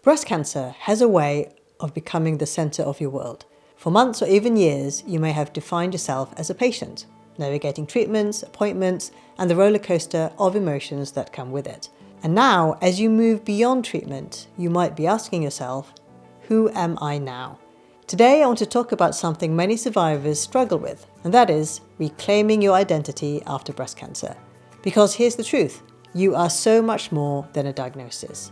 Breast cancer has a way of becoming the center of your world. For months or even years, you may have defined yourself as a patient, navigating treatments, appointments, and the roller coaster of emotions that come with it. And now, as you move beyond treatment, you might be asking yourself, who am I now? Today, I want to talk about something many survivors struggle with, and that is reclaiming your identity after breast cancer. Because here's the truth, you are so much more than a diagnosis.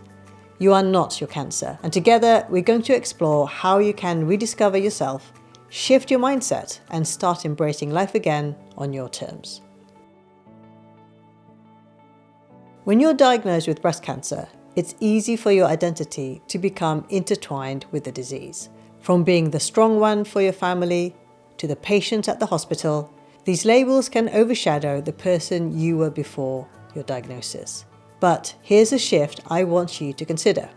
You are not your cancer, and together we're going to explore how you can rediscover yourself, shift your mindset, and start embracing life again on your terms. When you're diagnosed with breast cancer, it's easy for your identity to become intertwined with the disease. From being the strong one for your family to the patient at the hospital, these labels can overshadow the person you were before your diagnosis. But here's a shift I want you to consider.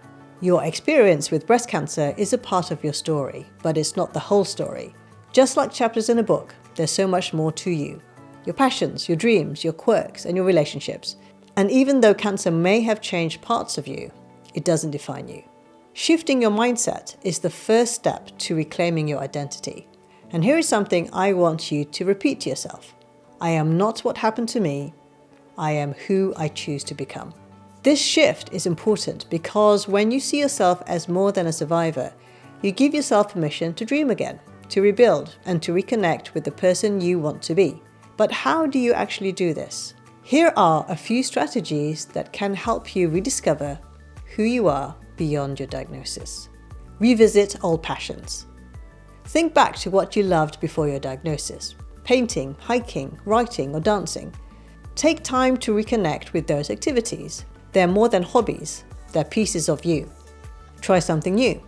Your experience with breast cancer is a part of your story, but it's not the whole story. Just like chapters in a book, there's so much more to you. Your passions, your dreams, your quirks, and your relationships. And even though cancer may have changed parts of you, it doesn't define you. Shifting your mindset is the first step to reclaiming your identity. And here is something I want you to repeat to yourself. I am not what happened to me. I am who I choose to become. This shift is important because when you see yourself as more than a survivor, you give yourself permission to dream again, to rebuild, and to reconnect with the person you want to be. But how do you actually do this? Here are a few strategies that can help you rediscover who you are beyond your diagnosis. Revisit old passions. Think back to what you loved before your diagnosis: painting, hiking, writing, or dancing. Take time to reconnect with those activities. They're more than hobbies, they're pieces of you. Try something new.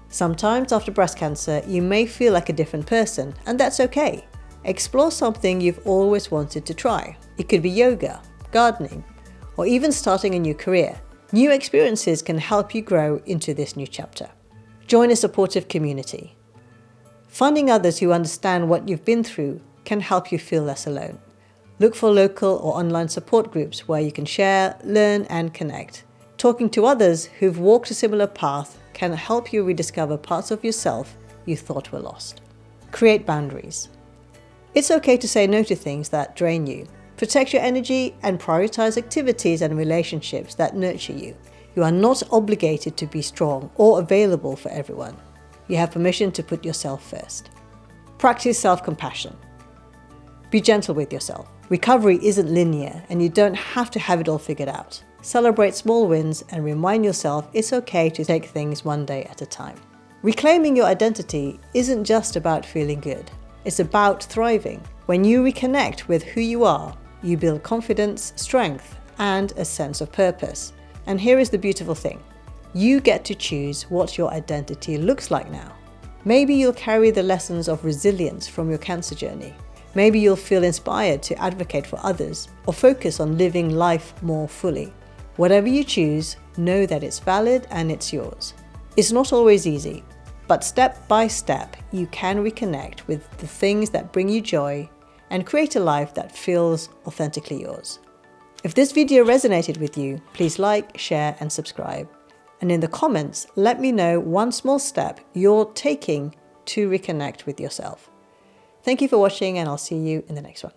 Sometimes after breast cancer, you may feel like a different person, and that's okay. Explore something you've always wanted to try. It could be yoga, gardening, or even starting a new career. New experiences can help you grow into this new chapter. Join a supportive community. Finding others who understand what you've been through can help you feel less alone. Look for local or online support groups where you can share, learn, and connect. Talking to others who've walked a similar path can help you rediscover parts of yourself you thought were lost. Create boundaries. It's okay to say no to things that drain you. Protect your energy and prioritize activities and relationships that nurture you. You are not obligated to be strong or available for everyone. You have permission to put yourself first. Practice self-compassion. Be gentle with yourself. Recovery isn't linear, and you don't have to have it all figured out. Celebrate small wins and remind yourself it's okay to take things one day at a time. Reclaiming your identity isn't just about feeling good. It's about thriving. When you reconnect with who you are, you build confidence, strength, and a sense of purpose. And here is the beautiful thing. You get to choose what your identity looks like now. Maybe you'll carry the lessons of resilience from your cancer journey. Maybe you'll feel inspired to advocate for others or focus on living life more fully. Whatever you choose, know that it's valid and it's yours. It's not always easy, but step by step, you can reconnect with the things that bring you joy and create a life that feels authentically yours. If this video resonated with you, please like, share, and subscribe. And in the comments, let me know one small step you're taking to reconnect with yourself. Thank you for watching, and I'll see you in the next one.